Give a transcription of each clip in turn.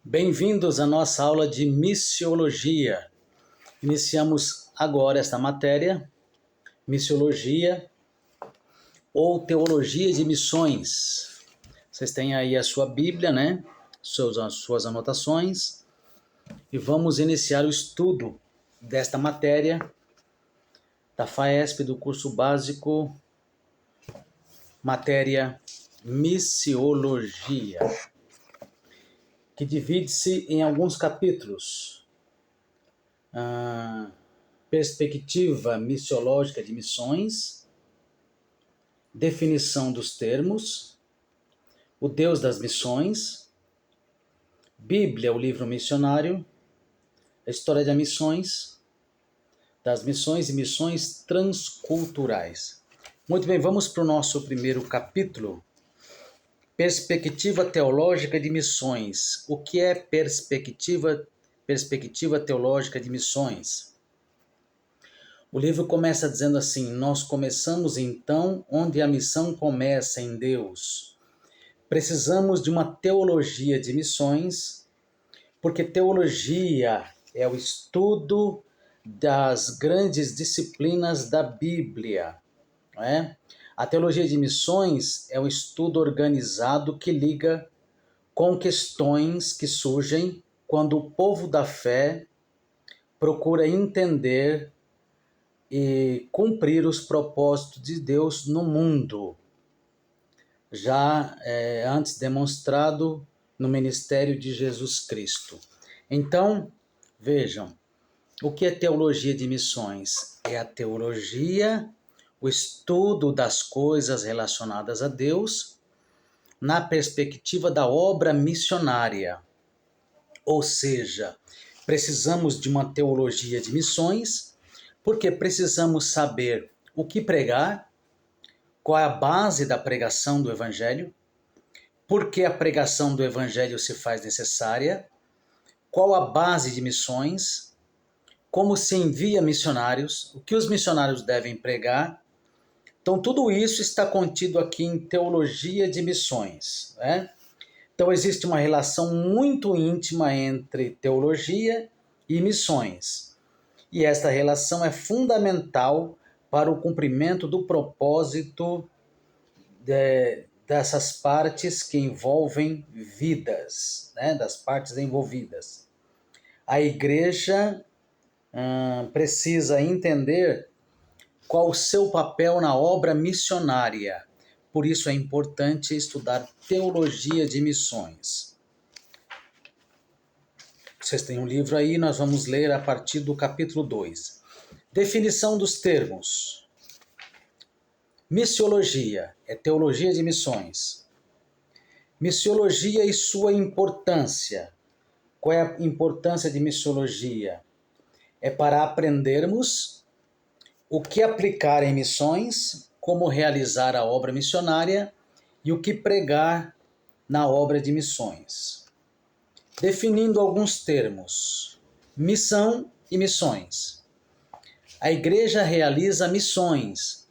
Bem-vindos à nossa aula de missiologia. Iniciamos agora esta matéria, missiologia ou teologia de missões. Vocês têm aí a sua Bíblia, né? Suas anotações. E vamos iniciar o estudo desta matéria da FAESP do curso básico, matéria missiologia, que divide-se em alguns capítulos. Perspectiva missiológica de missões, definição dos termos, o Deus das missões, Bíblia, o livro missionário, a história das missões e missões transculturais. Muito bem, vamos para o nosso primeiro capítulo, perspectiva teológica de missões. O que é perspectiva teológica de missões? O livro começa dizendo assim: nós começamos então onde a missão começa, em Deus. Precisamos de uma teologia de missões, porque teologia é o estudo das grandes disciplinas da Bíblia, não é? A teologia de missões é um estudo organizado que liga com questões que surgem quando o povo da fé procura entender e cumprir os propósitos de Deus no mundo, já antes demonstrado no ministério de Jesus Cristo. Então, vejam, o que é teologia de missões? É a teologia, o estudo das coisas relacionadas a Deus, na perspectiva da obra missionária. Ou seja, precisamos de uma teologia de missões, porque precisamos saber o que pregar, qual é a base da pregação do Evangelho, por que a pregação do Evangelho se faz necessária, qual a base de missões, como se envia missionários, o que os missionários devem pregar. Então, tudo isso está contido aqui em teologia de missões, né? Então, existe uma relação muito íntima entre teologia e missões. E esta relação é fundamental para o cumprimento do propósito dessas partes que envolvem vidas, né? Das partes envolvidas. A igreja precisa entender qual o seu papel na obra missionária. Por isso é importante estudar teologia de missões. Vocês têm um livro aí, nós vamos ler a partir do capítulo 2. Definição dos termos. Missiologia é teologia de missões. Missiologia e sua importância. Qual é a importância de missiologia? É para aprendermos o que aplicar em missões, como realizar a obra missionária e o que pregar na obra de missões. Definindo alguns termos: missão e missões. A igreja realiza missões,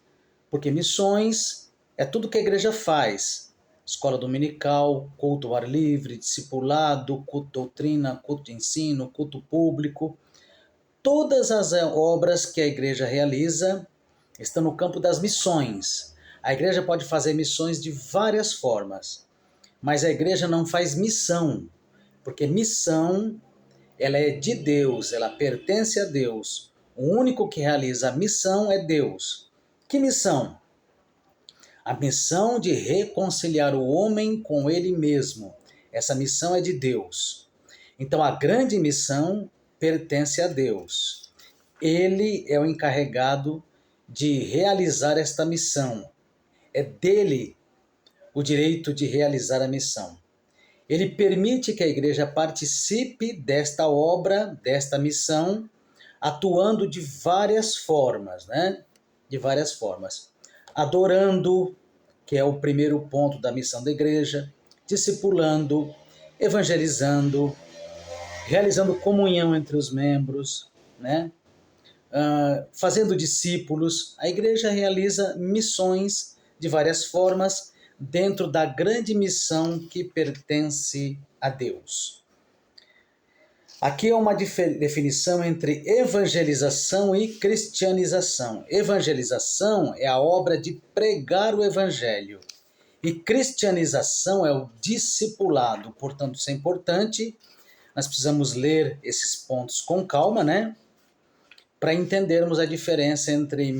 porque missões é tudo que a igreja faz: escola dominical, culto ao ar livre, discipulado, culto de doutrina, culto de ensino, culto público. Todas as obras que a igreja realiza estão no campo das missões. A igreja pode fazer missões de várias formas, mas a igreja não faz missão, porque missão ela é de Deus, ela pertence a Deus. O único que realiza a missão é Deus. Que missão? A missão de reconciliar o homem com ele mesmo. Essa missão é de Deus. Então a grande missão pertence a Deus. Ele é o encarregado de realizar esta missão. É dele o direito de realizar a missão. Ele permite que a igreja participe desta obra, desta missão, atuando de várias formas, né? De várias formas. Adorando, que é o primeiro ponto da missão da igreja, discipulando, evangelizando, realizando comunhão entre os membros, né? Fazendo discípulos. A igreja realiza missões de várias formas dentro da grande missão que pertence a Deus. Aqui é uma definição entre evangelização e cristianização. Evangelização é a obra de pregar o evangelho. E cristianização é o discipulado. Portanto, isso é importante. Nós precisamos ler esses pontos com calma, né? Para entendermos a diferença entre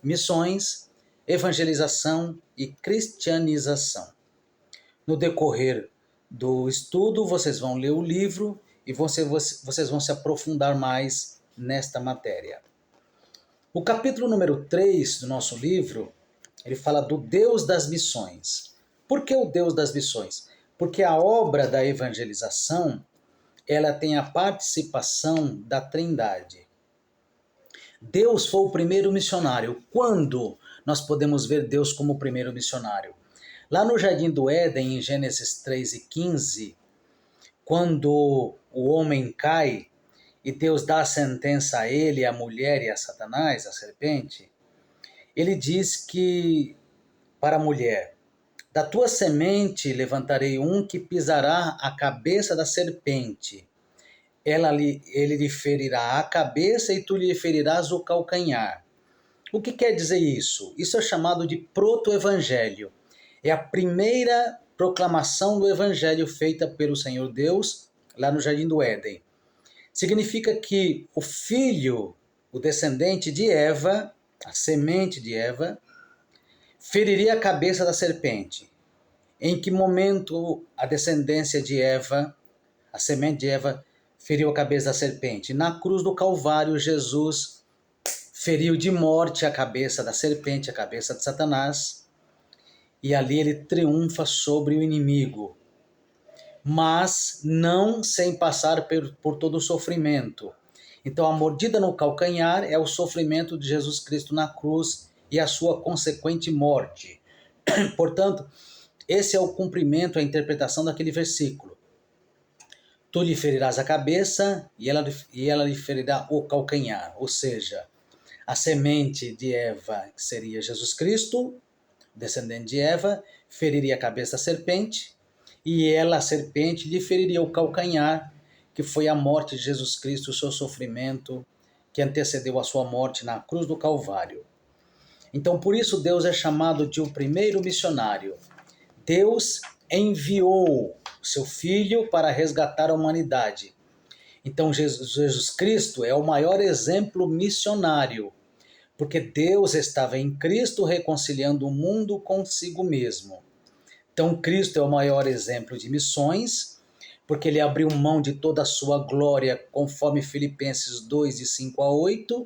missões, evangelização e cristianização. No decorrer do estudo, vocês vão ler o livro e vocês vão se aprofundar mais nesta matéria. O capítulo número 3 do nosso livro, ele fala do Deus das missões. Por que o Deus das missões? Porque a obra da evangelização, ela tem a participação da Trindade. Deus foi o primeiro missionário. Quando nós podemos ver Deus como o primeiro missionário? Lá no Jardim do Éden, em Gênesis 3:15, quando o homem cai e Deus dá a sentença a ele, a mulher e a Satanás, a serpente, ele diz que para a mulher, da tua semente levantarei um que pisará a cabeça da serpente. Ele lhe ferirá a cabeça e tu lhe ferirás o calcanhar. O que quer dizer isso? Isso é chamado de proto-evangelho. É a primeira proclamação do evangelho feita pelo Senhor Deus lá no Jardim do Éden. Significa que o filho, o descendente de Eva, a semente de Eva, feriria a cabeça da serpente. Em que momento a descendência de Eva, a semente de Eva, feriu a cabeça da serpente? Na cruz do Calvário, Jesus feriu de morte a cabeça da serpente, a cabeça de Satanás, e ali ele triunfa sobre o inimigo, mas não sem passar por todo o sofrimento. Então a mordida no calcanhar é o sofrimento de Jesus Cristo na cruz e a sua consequente morte. Portanto, esse é o cumprimento, a interpretação daquele versículo. Tu lhe ferirás a cabeça e ela lhe ferirá o calcanhar. Ou seja, a semente de Eva, que seria Jesus Cristo, descendente de Eva, feriria a cabeça da serpente, e ela, a serpente, lhe feriria o calcanhar, que foi a morte de Jesus Cristo, o seu sofrimento, que antecedeu a sua morte na cruz do Calvário. Então, por isso, Deus é chamado de o primeiro missionário. Deus enviou o seu Filho para resgatar a humanidade. Então, Jesus Cristo é o maior exemplo missionário, porque Deus estava em Cristo reconciliando o mundo consigo mesmo. Então, Cristo é o maior exemplo de missões, porque ele abriu mão de toda a sua glória, conforme Filipenses 2, de 5 a 8.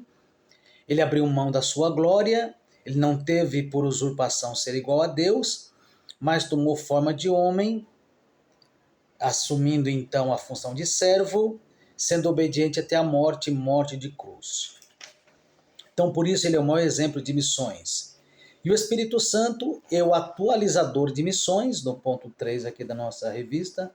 Ele abriu mão da sua glória, ele não teve por usurpação ser igual a Deus, mas tomou forma de homem, assumindo então a função de servo, sendo obediente até a morte de cruz. Então, por isso, ele é o maior exemplo de missões. E o Espírito Santo é o atualizador de missões, no ponto 3 aqui da nossa revista.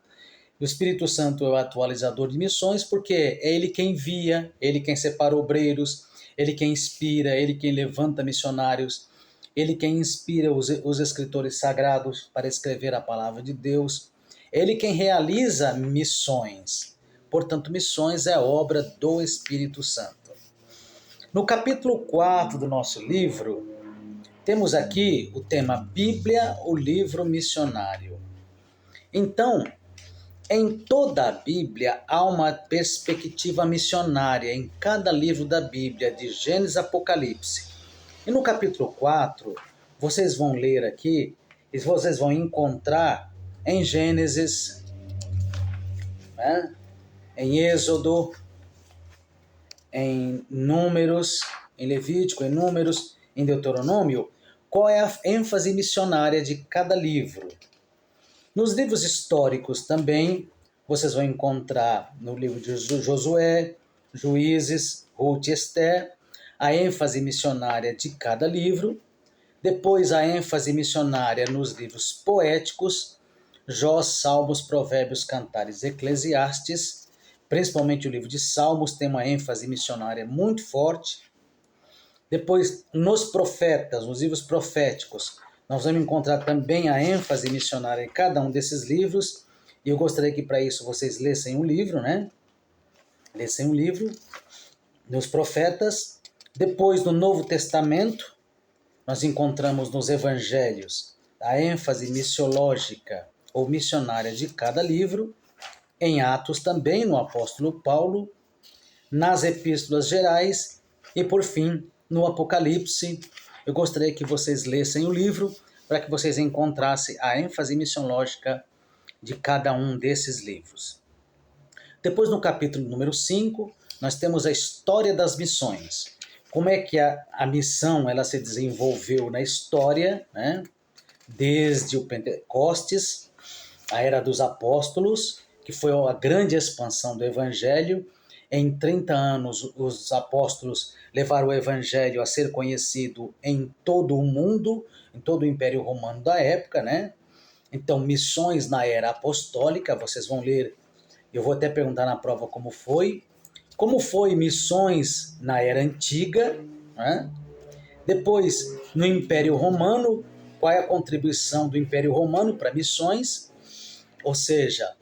O Espírito Santo é o atualizador de missões porque é ele quem envia, ele quem separa obreiros, ele quem inspira, ele quem levanta missionários, ele quem inspira os escritores sagrados para escrever a palavra de Deus, ele quem realiza missões. Portanto, missões é obra do Espírito Santo. No capítulo 4 do nosso livro, temos aqui o tema Bíblia, o livro missionário. Então, em toda a Bíblia há uma perspectiva missionária em cada livro da Bíblia, de Gênesis a Apocalipse. E no capítulo 4, vocês vão ler aqui e vocês vão encontrar em Gênesis, né, em Êxodo, em Números, em Levítico, em Números, em Deuteronômio, qual é a ênfase missionária de cada livro. Nos livros históricos também, vocês vão encontrar no livro de Josué, Juízes, Ruth e Esther, a ênfase missionária de cada livro. Depois a ênfase missionária nos livros poéticos, Jó, Salmos, Provérbios, Cantares, Eclesiastes. Principalmente o livro de Salmos tem uma ênfase missionária muito forte. Depois, nos profetas, nos livros proféticos, nós vamos encontrar também a ênfase missionária em cada um desses livros. E eu gostaria que para isso vocês lessem o livro, né? lessem o livro dos profetas. Depois, no Novo Testamento, nós encontramos nos evangelhos a ênfase missiológica ou missionária de cada livro, em Atos também, no apóstolo Paulo, nas epístolas gerais e, por fim, no Apocalipse. Eu gostaria que vocês lessem o livro para que vocês encontrassem a ênfase missiológica de cada um desses livros. Depois, no capítulo número 5, nós temos a história das missões. Como é que a missão ela se desenvolveu na história, né? Desde o Pentecostes, a Era dos Apóstolos, que foi a grande expansão do Evangelho. Em 30 anos, os apóstolos levaram o Evangelho a ser conhecido em todo o mundo, em todo o Império Romano da época, né? Então, missões na Era Apostólica, vocês vão ler, eu vou até perguntar na prova como foi. Como foi missões na Era Antiga, né? Depois, no Império Romano, qual é a contribuição do Império Romano para missões? Ou seja,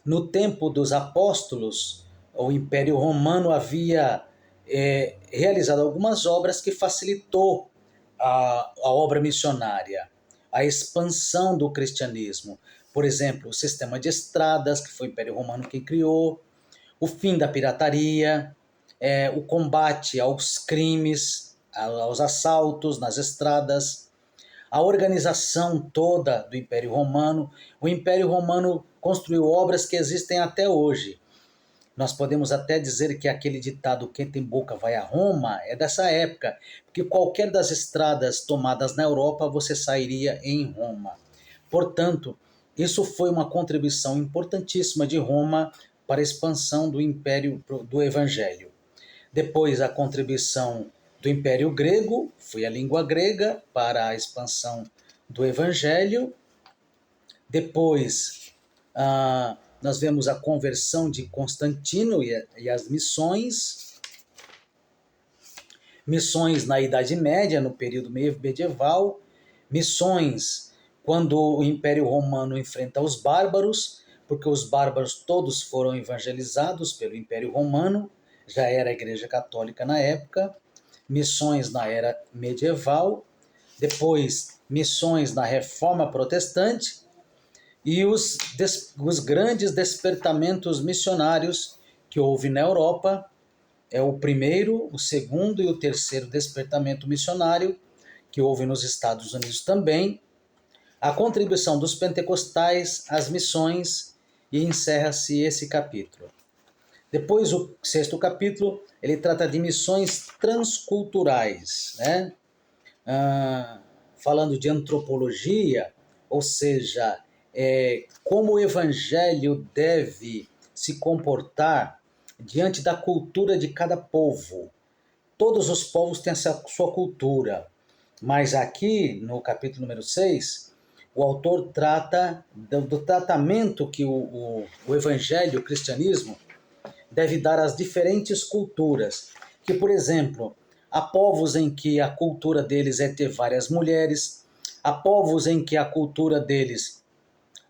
no tempo dos apóstolos, o Império Romano havia realizado algumas obras que facilitou a obra missionária, a expansão do cristianismo. Por exemplo, o sistema de estradas, que foi o Império Romano que criou, o fim da pirataria, o combate aos crimes, aos assaltos nas estradas, a organização toda do Império Romano. O Império Romano construiu obras que existem até hoje. Nós podemos até dizer que aquele ditado "quem tem boca vai a Roma" é dessa época, porque qualquer das estradas tomadas na Europa você sairia em Roma. Portanto, isso foi uma contribuição importantíssima de Roma para a expansão do Império do Evangelho. Depois, a contribuição do Império Grego, foi a língua grega para a expansão do Evangelho. Depois, nós vemos a conversão de Constantino e as missões. Missões na Idade Média, no período medieval. Missões quando o Império Romano enfrenta os bárbaros, porque os bárbaros todos foram evangelizados pelo Império Romano, já era a Igreja Católica na época. Missões na Era Medieval, depois missões na Reforma Protestante e os grandes despertamentos missionários que houve na Europa. É o primeiro, o segundo e o terceiro despertamento missionário que houve nos Estados Unidos também. A contribuição dos pentecostais, as missões, e encerra-se esse capítulo. Depois, o 6º capítulo, ele trata de missões transculturais, né? Falando de antropologia, ou seja, como o evangelho deve se comportar diante da cultura de cada povo. Todos os povos têm a sua cultura, mas aqui, no capítulo número 6, o autor trata do tratamento que o evangelho, o cristianismo, deve dar às diferentes culturas. Que, por exemplo, há povos em que a cultura deles é ter várias mulheres, há povos em que a cultura deles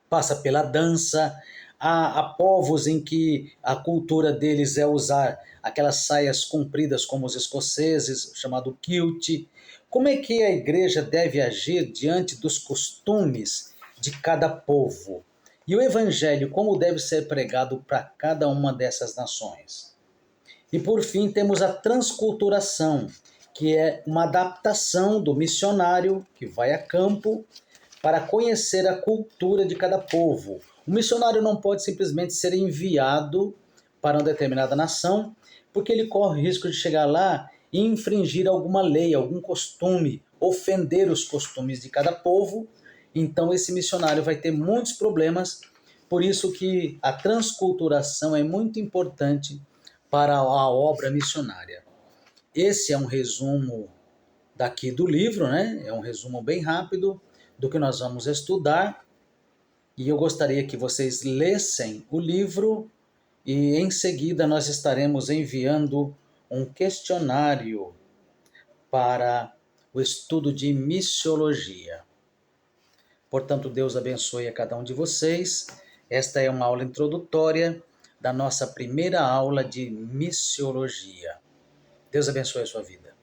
passa pela dança, há povos em que a cultura deles é usar aquelas saias compridas como os escoceses, chamado kilt. Como é que a igreja deve agir diante dos costumes de cada povo? E o evangelho, como deve ser pregado para cada uma dessas nações? E por fim, temos a transculturação, que é uma adaptação do missionário que vai a campo para conhecer a cultura de cada povo. O missionário não pode simplesmente ser enviado para uma determinada nação, porque ele corre o risco de chegar lá e infringir alguma lei, algum costume, ofender os costumes de cada povo. Então esse missionário vai ter muitos problemas, por isso que a transculturação é muito importante para a obra missionária. Esse é um resumo daqui do livro, né? É um resumo bem rápido do que nós vamos estudar. E eu gostaria que vocês lessem o livro e em seguida nós estaremos enviando um questionário para o estudo de missiologia. Portanto, Deus abençoe a cada um de vocês. Esta é uma aula introdutória da nossa primeira aula de missiologia. Deus abençoe a sua vida.